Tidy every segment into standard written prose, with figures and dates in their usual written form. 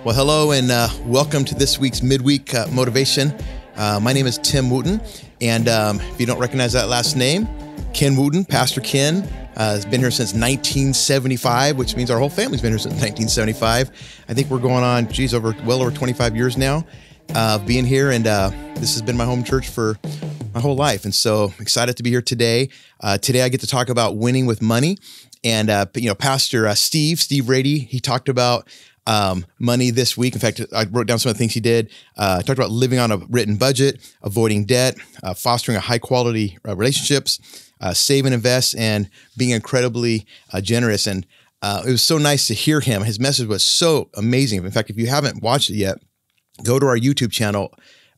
Well, hello and welcome to this week's Midweek Motivation. My name is Tim Wooten, and if you don't recognize that last name, Ken Wooten, Pastor Ken, has been here since 1975, which means our whole family's been here since 1975. I think we're going on, well over 25 years now of being here, and this has been my home church for my whole life, and so excited to be here today. Today I get to talk about winning with money, and Pastor Steve Rady, he talked about money this week. In fact, I wrote down some of the things he did. Talked about living on a written budget, avoiding debt, fostering a high quality relationships, save and invest, and being incredibly generous. And it was so nice to hear him. His message was so amazing. In fact, if you haven't watched it yet, go to our YouTube channel,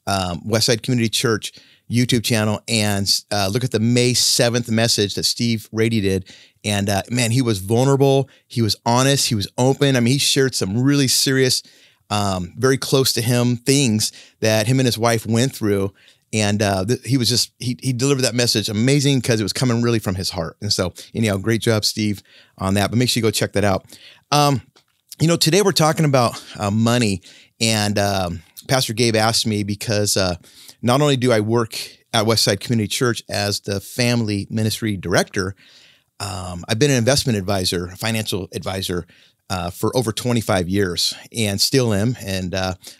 Westside Community Church YouTube channel, and look at the May 7th message that Steve Rady did. And man, he was vulnerable. He was honest. He was open. I mean, he shared some really serious, very close to him things that him and his wife went through. And he delivered that message amazing because it was coming really from his heart. And so, great job, Steve, on that. But make sure you go check that out. Today we're talking about money. And Pastor Gabe asked me because not only do I work at Westside Community Church as the family ministry director, I've been an investment advisor, a financial advisor for over 25 years and still am, and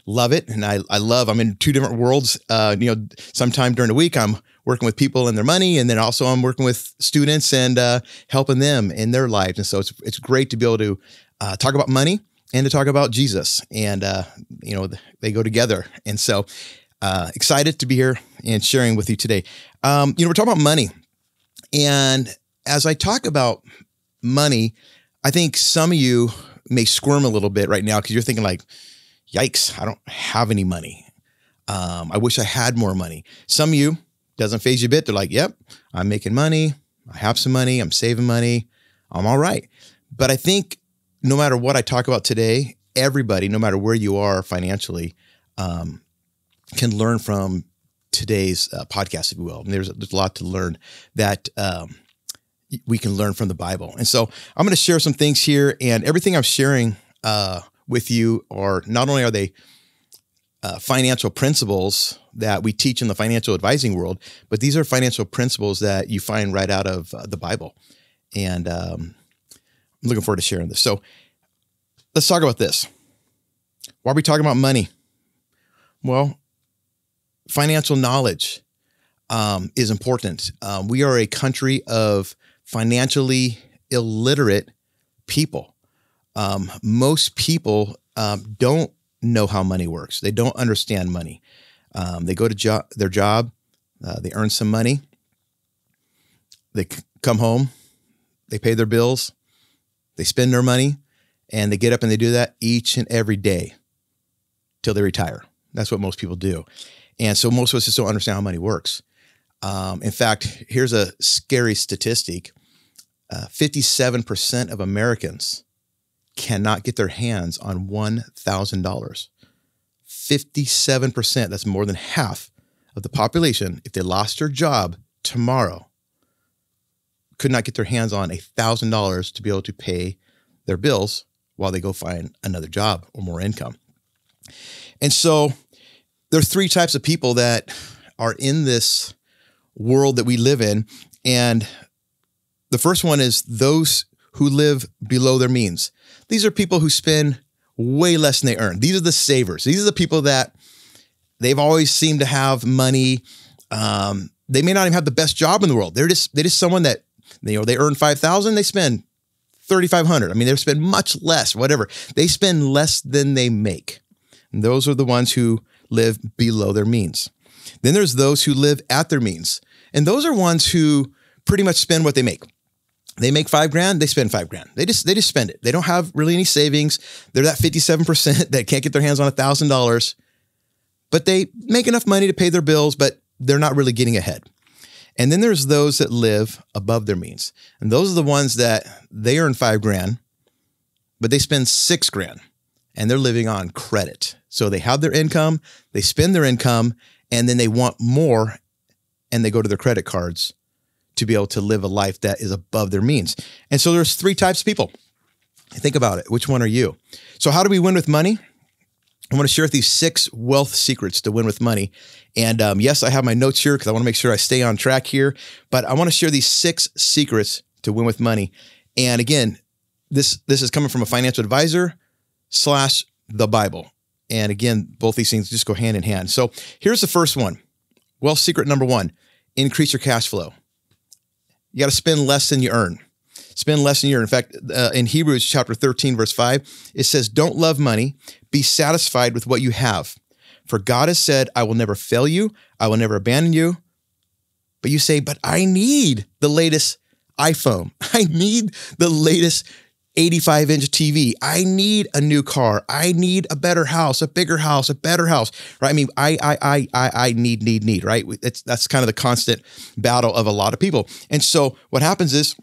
love it. And I'm in two different worlds. Sometime during the week, I'm working with people and their money, and then also I'm working with students and helping them in their lives. And so it's great to be able to talk about money and to talk about Jesus. And, they go together. And so excited to be here and sharing with you today. We're talking about money. And as I talk about money, I think some of you may squirm a little bit right now because you're thinking like, yikes, I don't have any money. I wish I had more money. Some of you, doesn't faze you a bit. They're like, yep, I'm making money. I have some money. I'm saving money. I'm all right. But I think no matter what I talk about today, everybody, no matter where you are financially, can learn from today's podcast, if you will. And there's a lot to learn that we can learn from the Bible. And so I'm going to share some things here, and everything I'm sharing with you are not only are they financial principles that we teach in the financial advising world, but these are financial principles that you find right out of the Bible. And I'm looking forward to sharing this. So let's talk about this. Why are we talking about money? Well, financial knowledge is important. We are a country of financially illiterate people. Most people don't know how money works. They don't understand money. They go to their job, they earn some money, they come home, they pay their bills, they spend their money, and they get up and they do that each and every day till they retire. That's what most people do. And so most of us just don't understand how money works. In fact, here's a scary statistic. 57% of Americans cannot get their hands on $1,000. 57%, that's more than half of the population, if they lost their job tomorrow, could not get their hands on $1,000 to be able to pay their bills while they go find another job or more income. And so there are three types of people that are in this world that we live in. And the first one is those who live below their means. These are people who spend way less than they earn. These are the savers. These are the people that they've always seemed to have money. They may not even have the best job in the world. They're just someone that, they earn $5,000, they spend $3,500. I mean, they spend much less, whatever. They spend less than they make. And those are the ones who live below their means. Then there's those who live at their means. And those are ones who pretty much spend what they make. They make $5,000, they spend $5,000. They just spend it. They don't have really any savings. They're that 57% that can't get their hands on $1,000, but they make enough money to pay their bills, but they're not really getting ahead. And then there's those that live above their means. And those are the ones that they earn $5,000, but they spend $6,000 and they're living on credit. So they have their income, they spend their income, and then they want more and they go to their credit cards to be able to live a life that is above their means. And so there's three types of people. Think about it. Which one are you? So how do we win with money? I want to share with you 6 wealth secrets to win with money. And yes, I have my notes here because I want to make sure I stay on track here. But I want to share these 6 secrets to win with money. And again, this is coming from a financial advisor / the Bible. And again, both these things just go hand in hand. So here's the first one. Wealth secret number 1, increase your cash flow. You got to spend less than you earn. Spend less than you earn. In fact, in Hebrews chapter 13, verse 5, it says, don't love money. Be satisfied with what you have. For God has said, I will never fail you. I will never abandon you. But you say, but I need the latest iPhone. I need the latest 85-inch TV. I need a new car. I need a better house, a bigger house, a better house, right? I mean, I need, right? That's kind of the constant battle of a lot of people. And so what happens is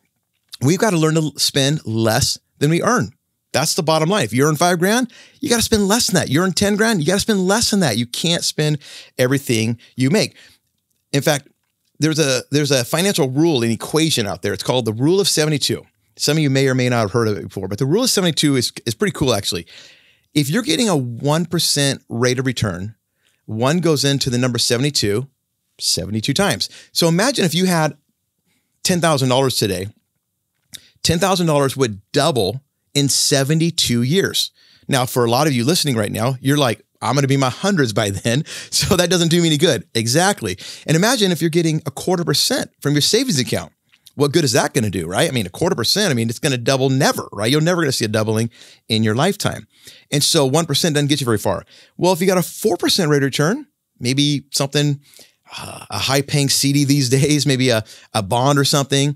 we've got to learn to spend less than we earn. That's the bottom line. If you earn $5,000, you got to spend less than that. You earn $10,000, you got to spend less than that. You can't spend everything you make. In fact, there's a financial rule, an equation out there. It's called the rule of 72. Some of you may or may not have heard of it before, but the rule of 72 is pretty cool, actually. If you're getting a 1% rate of return, 1 goes into the number 72 times. So imagine if you had $10,000 today, $10,000 would double in 72 years. Now, for a lot of you listening right now, you're like, I'm going to be in my hundreds by then, so that doesn't do me any good. Exactly. And imagine if you're getting 0.25% from your savings account. What good is that going to do, right? I mean, 0.25%, I mean, it's going to double never, right? You're never going to see a doubling in your lifetime. And so 1% doesn't get you very far. Well, if you got a 4% rate of return, maybe something, a high-paying CD these days, maybe a bond or something.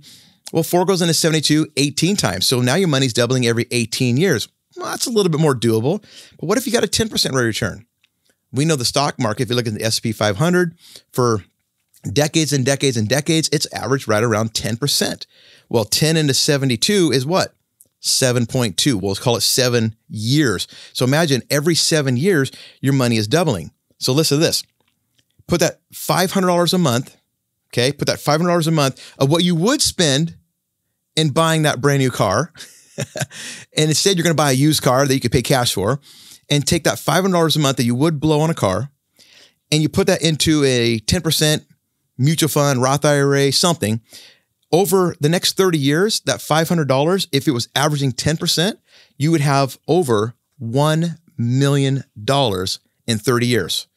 Well, 4 goes into 72 18 times. So now your money's doubling every 18 years. Well, that's a little bit more doable. But what if you got a 10% rate of return? We know the stock market, if you look at the S&P 500, for decades and decades and decades, it's averaged right around 10%. Well, 10 into 72 is what? 7.2. We'll call it 7 years. So imagine every 7 years, your money is doubling. So listen to this. Put that $500 a month, okay? Put that $500 a month of what you would spend in buying that brand new car. And instead, you're going to buy a used car that you could pay cash for, and take that $500 a month that you would blow on a car, and you put that into a 10% mutual fund, Roth IRA, something. Over the next 30 years, that $500, if it was averaging 10%, you would have over $1 million in 30 years.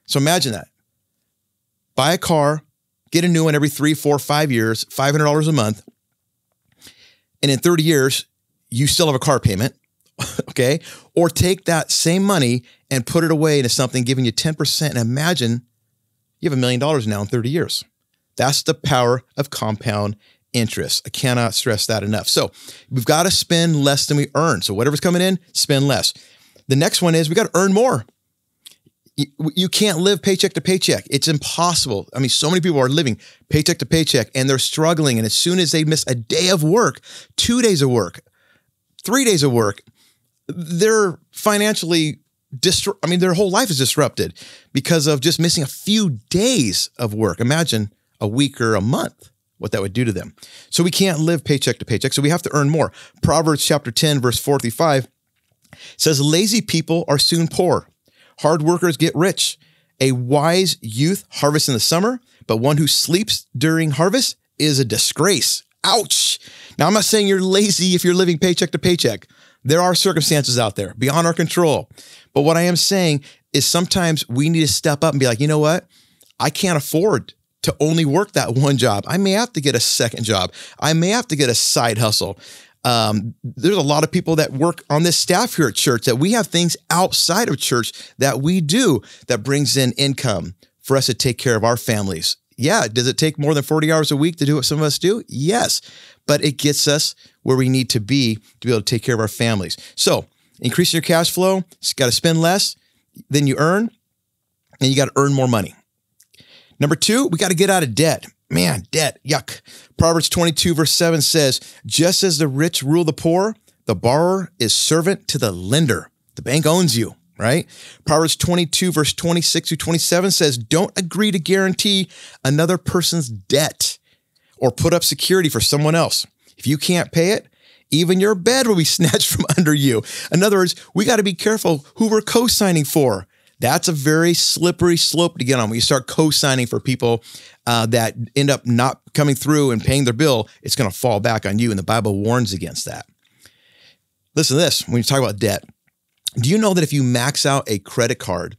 So imagine that. Buy a car, get a new one every 3, 4, 5 years, $500 a month. And in 30 years, you still have a car payment, okay? Or take that same money and put it away into something giving you 10%. And imagine you have $1 million now in 30 years. That's the power of compound interest. I cannot stress that enough. So we've got to spend less than we earn. So whatever's coming in, spend less. The next one is we got to earn more. You can't live paycheck to paycheck. It's impossible. I mean, so many people are living paycheck to paycheck and they're struggling. And as soon as they miss a day of work, 2 days of work, 3 days of work, they're financially their whole life is disrupted because of just missing a few days of work. Imagine a week or a month, what that would do to them. So we can't live paycheck to paycheck. So we have to earn more. Proverbs chapter 10, verse 4-5 says, lazy people are soon poor. Hard workers get rich. A wise youth harvests in the summer, but one who sleeps during harvest is a disgrace. Ouch. Now, I'm not saying you're lazy if you're living paycheck to paycheck. There are circumstances out there beyond our control. But what I am saying is sometimes we need to step up and be like, you know what? I can't afford to only work that one job. I may have to get a second job. I may have to get a side hustle. There's a lot of people that work on this staff here at church that we have things outside of church that we do that brings in income for us to take care of our families. Yeah. Does it take more than 40 hours a week to do what some of us do? Yes. But it gets us where we need to be able to take care of our families. So increasing your cash flow, you got to spend less than you earn, and you got to earn more money. Number 2, we got to get out of debt. Man, debt, yuck. Proverbs 22 verse 7 says, just as the rich rule the poor, the borrower is servant to the lender. The bank owns you, right? Proverbs 22 verse 26-27 says, don't agree to guarantee another person's debt or put up security for someone else. If you can't pay it, Even your bed will be snatched from under you. In other words, we got to be careful who we're co-signing for. That's a very slippery slope to get on. When you start co-signing for people that end up not coming through and paying their bill, it's going to fall back on you. And the Bible warns against that. Listen to this. When you talk about debt, do you know that if you max out a credit card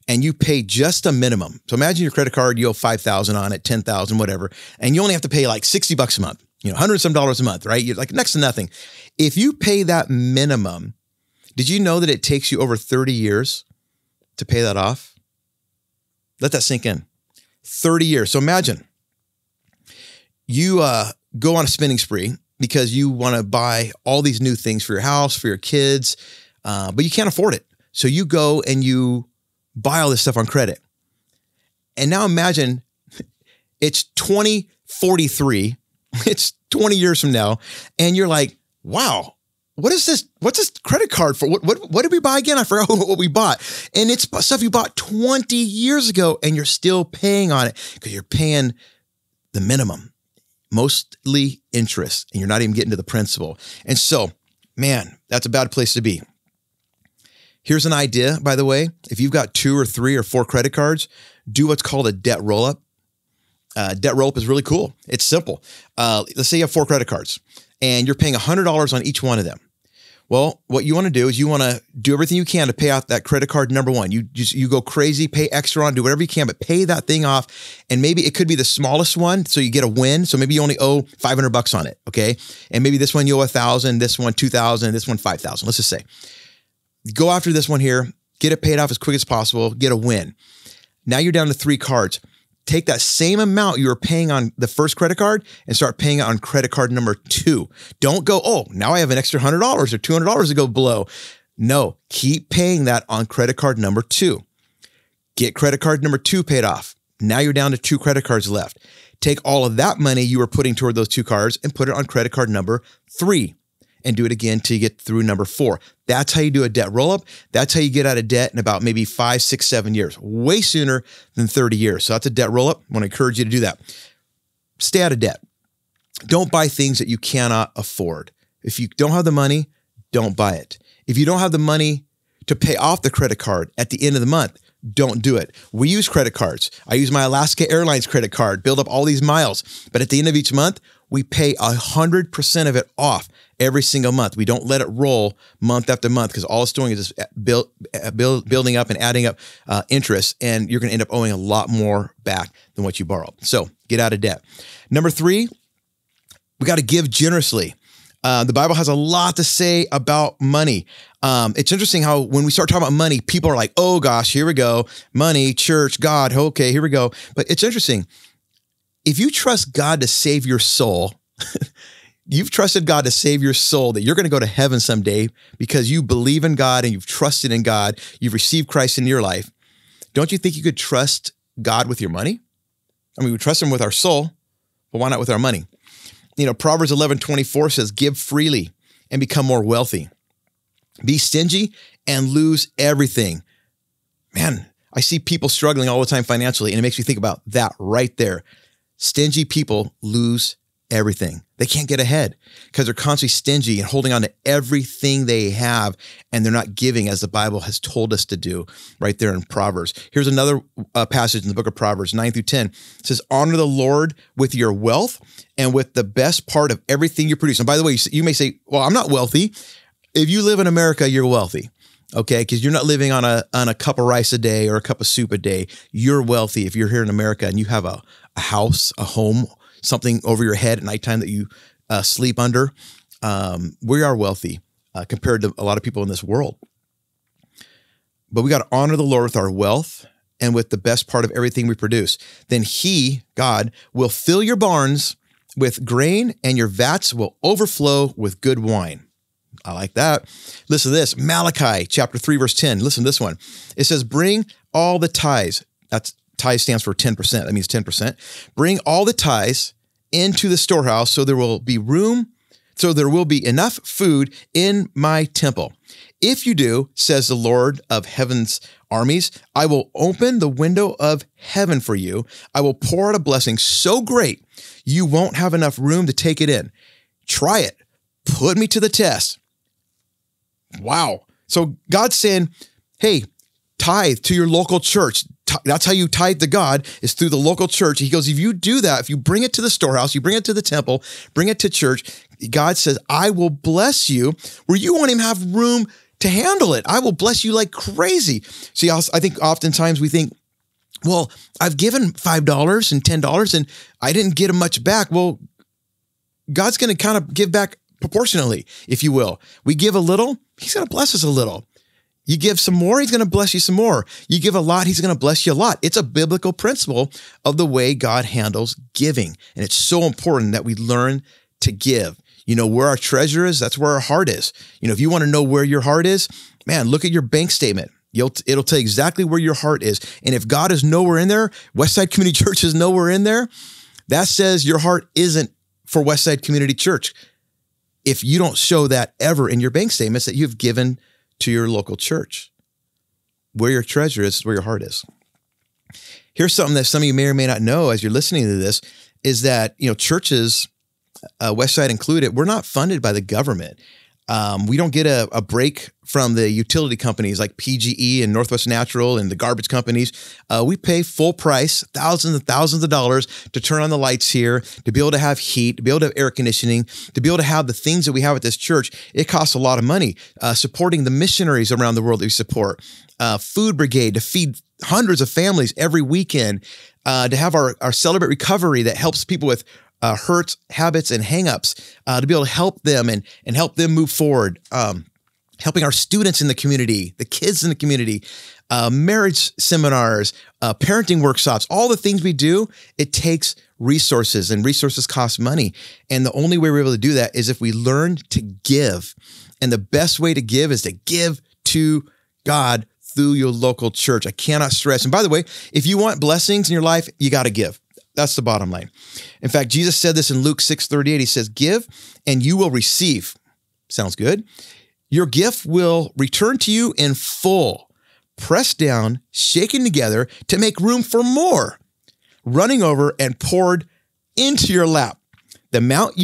and you pay just a minimum, so imagine your credit card, you owe $5,000 on it, $10,000, whatever, and you only have to pay like $60 a month, $100 some a month, right? You're like next to nothing. If you pay that minimum, did you know that it takes you over 30 years to pay that off? Let that sink in. 30 years. So imagine you go on a spending spree because you want to buy all these new things for your house, for your kids, but you can't afford it. So you go and you buy all this stuff on credit. And now imagine it's 2043. It's 20 years from now. And you're like, wow, what is this? What's this credit card for? What did we buy again? I forgot what we bought. And it's stuff you bought 20 years ago and you're still paying on it because you're paying the minimum, mostly interest, and you're not even getting to the principal. And so, man, that's a bad place to be. Here's an idea, by the way. If you've got 2 or 3 or 4 credit cards, do what's called a debt roll-up. Debt roll-up is really cool. It's simple. Let's say you have 4 credit cards and you're paying $100 on each one of them. Well, what you want to do is you want to do everything you can to pay out that credit card number one. You go crazy, pay extra on, do whatever you can, but pay that thing off. And maybe it could be the smallest one, so you get a win. So maybe you only owe $500 on it, okay? And maybe this one you owe $1,000, this one $2,000, this one $5,000. Let's just say, go after this one here, get it paid off as quick as possible, get a win. Now you're down to 3 cards. Take that same amount you were paying on the first credit card and start paying it on credit card number 2. Don't go, oh, now I have an extra $100 or $200 to go below. No, keep paying that on credit card number 2. Get credit card number 2 paid off. Now you're down to 2 credit cards left. Take all of that money you were putting toward those 2 cards and put it on credit card number 3. And do it again till you get through number 4. That's how you do a debt roll-up. That's how you get out of debt in about maybe 5, 6, 7 years, way sooner than 30 years. So that's a debt roll-up. I want to encourage you to do that. Stay out of debt. Don't buy things that you cannot afford. If you don't have the money, don't buy it. If you don't have the money to pay off the credit card at the end of the month, don't do it. We use credit cards. I use my Alaska Airlines credit card, build up all these miles. But at the end of each month, we pay 100% of it off every single month. We don't let it roll month after month because all it's doing is just building up and adding up interest, and you're going to end up owing a lot more back than what you borrowed. So get out of debt. Number 3, we got to give generously. The Bible has a lot to say about money. It's interesting how when we start talking about money, people are like, oh gosh, here we go. Money, church, God. Okay, here we go. But it's interesting. If you trust God to save your soul, you've trusted God to save your soul, that you're going to go to heaven someday because you believe in God and you've trusted in God. You've received Christ in your life. Don't you think you could trust God with your money? I mean, we trust him with our soul, but why not with our money? Proverbs 11:24 says, give freely and become more wealthy. Be stingy and lose everything. Man, I see people struggling all the time financially, and it makes me think about that right there. Stingy people lose everything. They can't get ahead because they're constantly stingy and holding on to everything they have, and they're not giving as the Bible has told us to do right there in Proverbs. Here's another passage in the book of Proverbs, 9-10. It says, honor the Lord with your wealth and with the best part of everything you produce. And by the way, you may say, well, I'm not wealthy. If you live in America, you're wealthy. Okay, because you're not living on a cup of rice a day or a cup of soup a day. You're wealthy if you're here in America and you have a house, a home, something over your head at nighttime that you sleep under. We are wealthy compared to a lot of people in this world. But we got to honor the Lord with our wealth and with the best part of everything we produce. Then he, God, will fill your barns with grain and your vats will overflow with good wine. I like that. Listen to this. Malachi chapter 3, verse 10. Listen to this one. It says, bring all the tithes. That's tithe stands for 10%. That means 10%. Bring all the tithes into the storehouse so there will be enough food in my temple. If you do, says the Lord of heaven's armies, I will open the window of heaven for you. I will pour out a blessing so great you won't have enough room to take it in. Try it. put me to the test. Wow. So God's saying, hey, tithe to your local church. That's how you tithe to God, is through the local church. He goes, if you do that, if you bring it to the storehouse, you bring it to the temple, bring it to church, God says, I will bless you where you won't even have room to handle it. I will bless you like crazy. See, I think oftentimes we think, well, I've given $5 and $10 and I didn't get much back. Well, God's going to kind of give back proportionally, if you will. We give a little, he's going to bless us a little. You give some more, he's going to bless you some more. You give a lot, he's going to bless you a lot. It's a biblical principle of the way God handles giving. And it's so important that we learn to give. You know, where our treasure is, that's where our heart is. You know, if you want to know where your heart is, man, look at your bank statement. It'll tell you exactly where your heart is. And if God is nowhere in there, Westside Community Church is nowhere in there, that says your heart isn't for Westside Community Church. If you don't show that ever in your bank statements that you've given to your local church, where your treasure is where your heart is. Here's something that some of you may or may not know as you're listening to this, is that, you know, churches, Westside included, we're not funded by the government. We don't get a break from the utility companies like PGE and Northwest Natural and the garbage companies. We pay full price, thousands and thousands of dollars to turn on the lights here, to be able to have heat, to be able to have air conditioning, to be able to have the things that we have at this church. It costs a lot of money. Supporting the missionaries around the world that we support, food brigade to feed hundreds of families every weekend, to have our Celebrate Recovery that helps people with hurts, habits, and hangups, to be able to help them and help them move forward. Helping our students in the community, the kids in the community, marriage seminars, parenting workshops, all the things we do, it takes resources, and resources cost money. And the only way we're able to do that is if we learn to give. And the best way to give is to give to God through your local church. I cannot stress. And by the way, if you want blessings in your life, you got to give. That's the bottom line. In fact, Jesus said this in Luke 6:38. He says, give and you will receive. Sounds good. Your gift will return to you in full, pressed down, shaken together to make room for more, running over and poured into your lap. The amount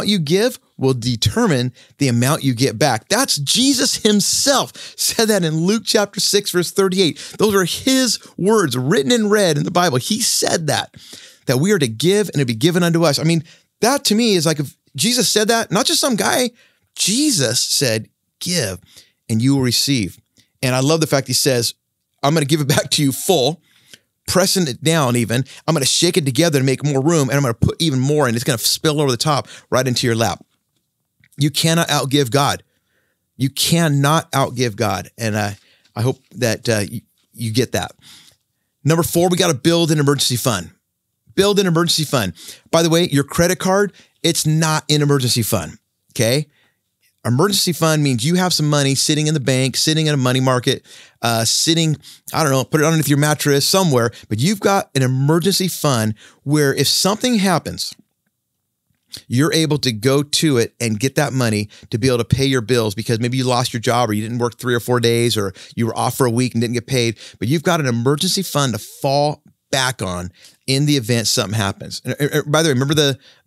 you give will determine the amount you get back. That's Jesus himself said that in Luke chapter 6, verse 38. Those are his words written in red in the Bible. He said that we are to give and to be given unto us. I mean, that to me is like, if Jesus said that, not just some guy, Jesus said, give and you will receive. And I love the fact he says, I'm going to give it back to you full, pressing it down even. I'm going to shake it together to make more room, and I'm going to put even more, and it's going to spill over the top right into your lap. You cannot outgive God. You cannot outgive God. And I hope that you get that. Number 4, we got to build an emergency fund. Build an emergency fund. By the way, your credit card, it's not an emergency fund, okay? Emergency fund means you have some money sitting in the bank, sitting in a money market, sitting, I don't know, put it underneath your mattress somewhere, but you've got an emergency fund where if something happens, you're able to go to it and get that money to be able to pay your bills, because maybe you lost your job or you didn't work 3 or 4 days, or you were off for a week and didn't get paid, but you've got an emergency fund to fall back on in the event something happens. And by the way, remember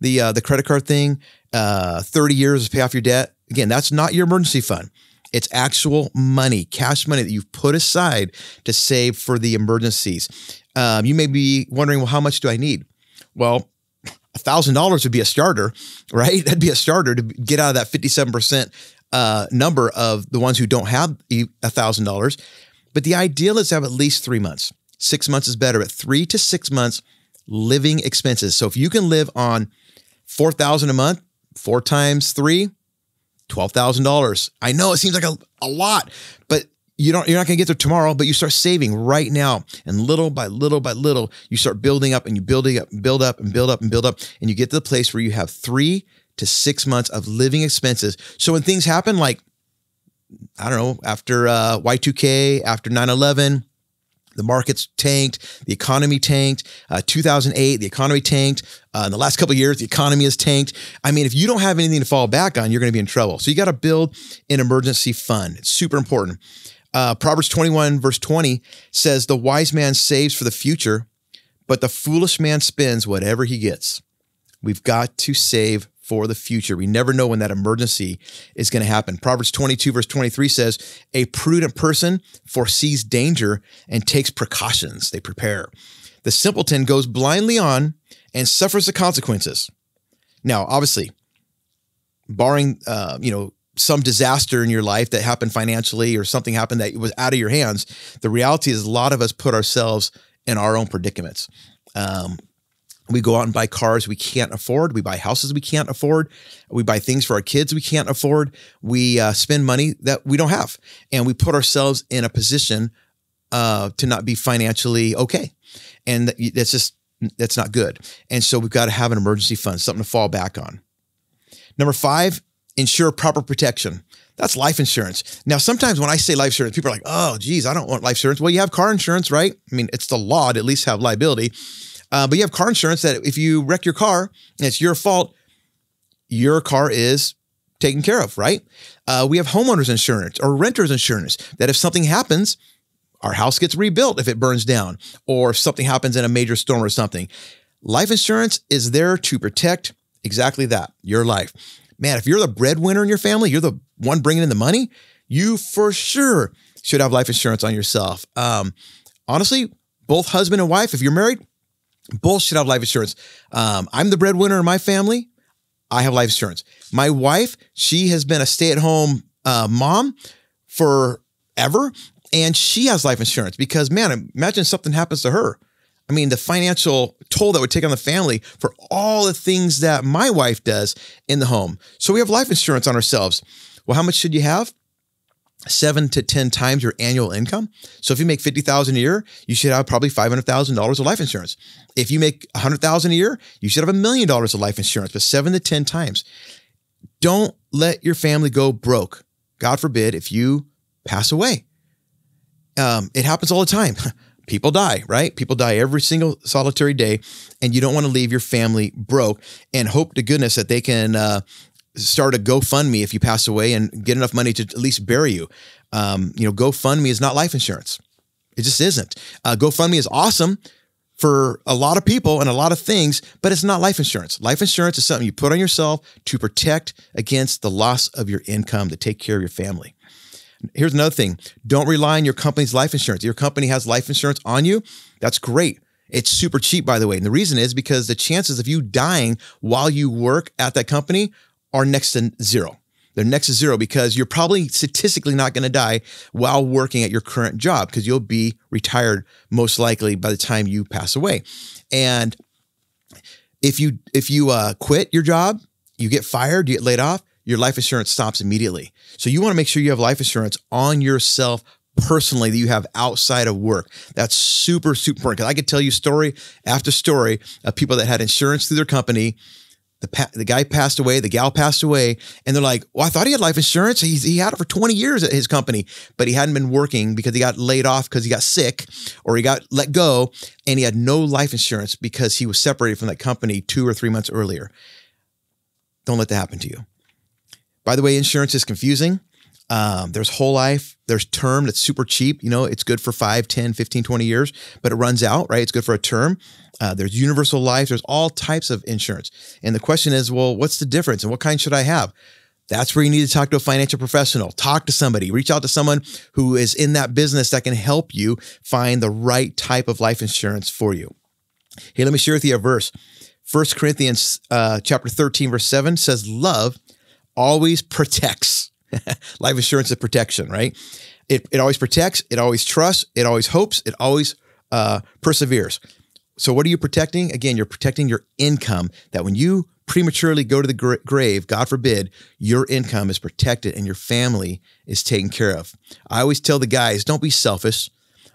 the credit card thing, 30 years to pay off your debt? Again, that's not your emergency fund. It's actual money, cash money that you've put aside to save for the emergencies. You may be wondering, well, how much do I need? Well, $1,000 would be a starter, right? That'd be a starter to get out of that 57% number of the ones who don't have $1,000. But the ideal is to have at least 3 months. 6 months is better, but 3 to 6 months living expenses. So if you can live on $4,000 a month, 4 times 3, $12,000. I know it seems like a lot, but you're not going to get there tomorrow, but you start saving right now. And little by little by little, you start building up, and you build up and build up and build up and build up. And you get to the place where you have 3 to 6 months of living expenses. So when things happen, like, I don't know, after Y2K, after 9/11, the markets tanked, the economy tanked, 2008, the economy tanked. In the last couple of years, the economy has tanked. I mean, if you don't have anything to fall back on, you're going to be in trouble. So you got to build an emergency fund. It's super important. Proverbs 21 verse 20 says, the wise man saves for the future, but the foolish man spends whatever he gets. We've got to save for the future. We never know when that emergency is going to happen. Proverbs 22 verse 23 says, a prudent person foresees danger and takes precautions. They prepare. The simpleton goes blindly on and suffers the consequences. Now, obviously, barring, some disaster in your life that happened financially or something happened that was out of your hands, the reality is a lot of us put ourselves in our own predicaments. We go out and buy cars we can't afford. We buy houses we can't afford. We buy things for our kids we can't afford. We spend money that we don't have. And we put ourselves in a position to not be financially okay. And that's not good. And so we've got to have an emergency fund, something to fall back on. Number 5, ensure proper protection. That's life insurance. Now, sometimes when I say life insurance, people are like, oh, geez, I don't want life insurance. Well, you have car insurance, right? I mean, it's the law to at least have liability. But you have car insurance that if you wreck your car and it's your fault, your car is taken care of, right? We have homeowners insurance or renters insurance that if something happens, our house gets rebuilt if it burns down or if something happens in a major storm or something. Life insurance is there to protect exactly that, your life. Man, if you're the breadwinner in your family, you're the one bringing in the money, you for sure should have life insurance on yourself. Honestly, both husband and wife, if you're married, both should have life insurance. I'm the breadwinner in my family. I have life insurance. My wife, she has been a stay-at-home mom forever, and she has life insurance because, man, imagine something happens to her. I mean, the financial toll that would take on the family for all the things that my wife does in the home. So we have life insurance on ourselves. Well, how much should you have? 7 to 10 times your annual income. So if you make $50,000 a year, you should have probably $500,000 of life insurance. If you make $100,000 a year, you should have $1 million of life insurance, but 7 to 10 times. Don't let your family go broke. God forbid if you pass away. It happens all the time. People die, right? People die every single solitary day, and you don't want to leave your family broke and hope to goodness that they can start a GoFundMe if you pass away and get enough money to at least bury you. GoFundMe is not life insurance. It just isn't. GoFundMe is awesome for a lot of people and a lot of things, but it's not life insurance. Life insurance is something you put on yourself to protect against the loss of your income, to take care of your family. Here's another thing. Don't rely on your company's life insurance. Your company has life insurance on you. That's great. It's super cheap, by the way. And the reason is because the chances of you dying while you work at that company are next to zero. They're next to zero because you're probably statistically not going to die while working at your current job because you'll be retired most likely by the time you pass away. And if you quit your job, you get fired, you get laid off, your life insurance stops immediately. So you want to make sure you have life insurance on yourself personally that you have outside of work. That's super, super important because I could tell you story after story of people that had insurance through their company. The guy passed away, the gal passed away, and they're like, well, I thought he had life insurance. He had it for 20 years at his company, but he hadn't been working because he got laid off because he got sick or he got let go, and he had no life insurance because he was separated from that company 2 or 3 months earlier. Don't let that happen to you. By the way, insurance is confusing. There's whole life, there's term that's super cheap. It's good for 5, 10, 15, 20 years, but it runs out, right? It's good for a term. There's universal life. There's all types of insurance. And the question is, well, what's the difference and what kind should I have? That's where you need to talk to a financial professional. Talk to somebody. Reach out to someone who is in that business that can help you find the right type of life insurance for you. Hey, let me share with you a verse. 1 Corinthians chapter 13, verse 7 says, love always protects. Life insurance is protection, right? It always protects. It always trusts. It always hopes. It always perseveres. So what are you protecting? Again, you're protecting your income, that when you prematurely go to the grave, God forbid, your income is protected and your family is taken care of. I always tell the guys, don't be selfish.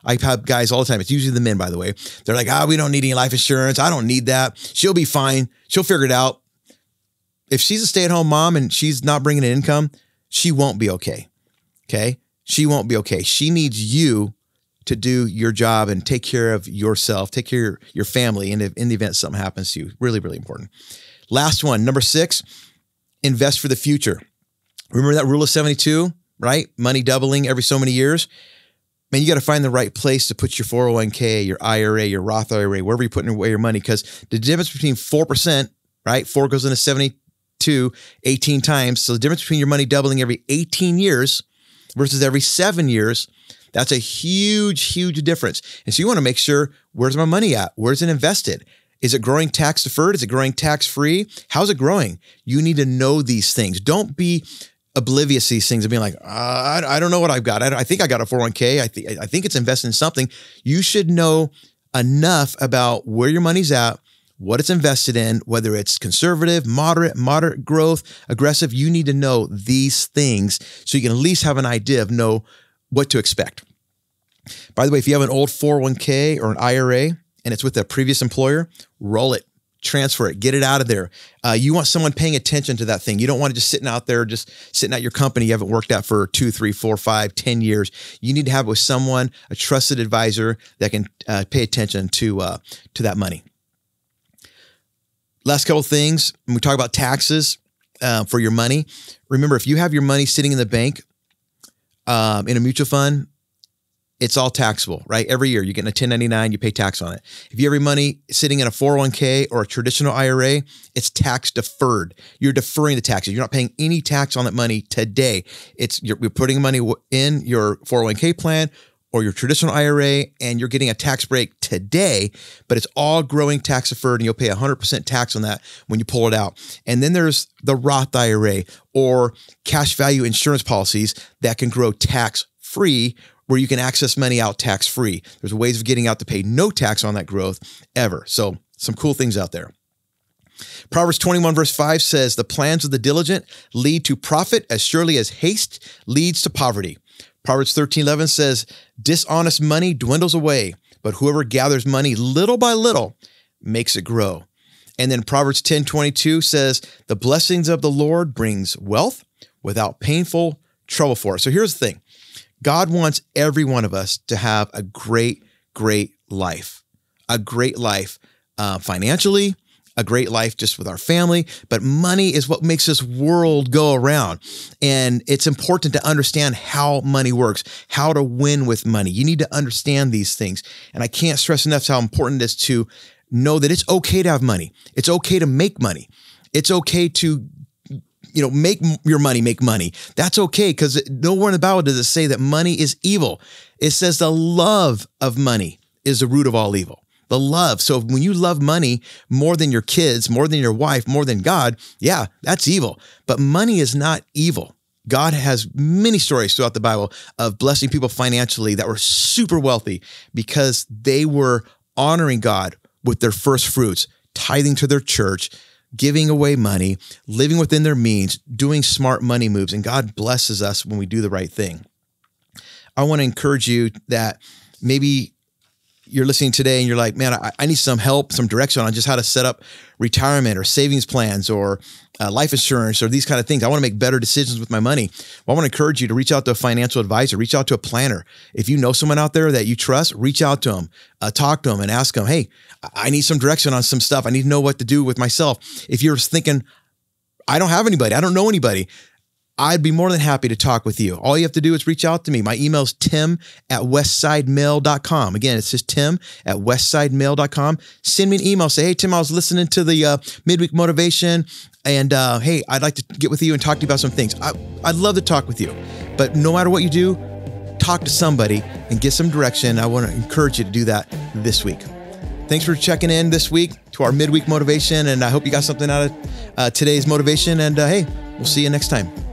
I have guys all the time. It's usually the men, by the way. They're like, we don't need any life insurance. I don't need that. She'll be fine. She'll figure it out. If she's a stay-at-home mom and she's not bringing in income, she won't be okay. Okay? She won't be okay. She needs you to do your job and take care of yourself, take care of your family in the event something happens to you. Really, really important. Last one, number 6, invest for the future. Remember that rule of 72, right? Money doubling every so many years. Man, you got to find the right place to put your 401k, your IRA, your Roth IRA, wherever you're putting away your money, because the difference between 4%, right? 4 goes into 72 2, 18 times. So the difference between your money doubling every 18 years versus every 7 years, that's a huge, huge difference. And so you want to make sure, where's my money at? Where's it invested? Is it growing tax deferred? Is it growing tax free? How's it growing? You need to know these things. Don't be oblivious to these things and being like, I don't know what I've got. I think I got a 401k. I think it's invested in something. You should know enough about where your money's at, what it's invested in, whether it's conservative, moderate growth, aggressive. You need to know these things so you can at least have an idea of know what to expect. By the way, if you have an old 401k or an IRA and it's with a previous employer, roll it, transfer it, get it out of there. You want someone paying attention to that thing. You don't want it just sitting out there, just sitting at your company you haven't worked at for 2, 3, 4, 5, 10 years. You need to have it with someone, a trusted advisor that can pay attention to that money. Last couple of things, when we talk about taxes for your money, remember, if you have your money sitting in the bank in a mutual fund, it's all taxable, right? Every year you're getting a 1099, you pay tax on it. If you have your money sitting in a 401k or a traditional IRA, it's tax deferred. You're deferring the taxes. You're not paying any tax on that money today. You're putting money in your 401k plan or your traditional IRA, and you're getting a tax break today, but it's all growing tax deferred, and you'll pay 100% tax on that when you pull it out. And then there's the Roth IRA or cash value insurance policies that can grow tax free, where you can access money out tax-free. There's ways of getting out to pay no tax on that growth ever. So some cool things out there. Proverbs 21 verse 5 says, the plans of the diligent lead to profit as surely as haste leads to poverty. Proverbs 13:11 says, dishonest money dwindles away, but whoever gathers money little by little makes it grow. And then Proverbs 10:22 says, the blessings of the Lord brings wealth without painful trouble for it. So here's the thing. God wants every one of us to have a great, great life, financially, a great life just with our family. But money is what makes this world go around. And it's important to understand how money works, how to win with money. You need to understand these things. And I can't stress enough how important it is to know that it's okay to have money. It's okay to make money. It's okay to make your money make money. That's okay, because nowhere in the Bible does it say that money is evil. It says the love of money is the root of all evil. The love. So when you love money more than your kids, more than your wife, more than God, yeah, that's evil. But money is not evil. God has many stories throughout the Bible of blessing people financially that were super wealthy because they were honoring God with their first fruits, tithing to their church, giving away money, living within their means, doing smart money moves, and God blesses us when we do the right thing. I want to encourage you that maybe you're listening today and you're like, man, I need some help, some direction on just how to set up retirement or savings plans or life insurance or these kind of things. I want to make better decisions with my money. Well, I want to encourage you to reach out to a financial advisor, reach out to a planner. If you know someone out there that you trust, reach out to them, talk to them and ask them, hey, I need some direction on some stuff. I need to know what to do with myself. If you're thinking, I don't have anybody, I don't know anybody, I'd be more than happy to talk with you. All you have to do is reach out to me. My email is tim@westsidemail.com. Again, it's just tim@westsidemail.com. Send me an email. Say, hey, Tim, I was listening to the Midweek Motivation, and hey, I'd like to get with you and talk to you about some things. I'd love to talk with you. But no matter what you do, talk to somebody and get some direction. I want to encourage you to do that this week. Thanks for checking in this week to our Midweek Motivation, and I hope you got something out of today's motivation. And hey, we'll see you next time.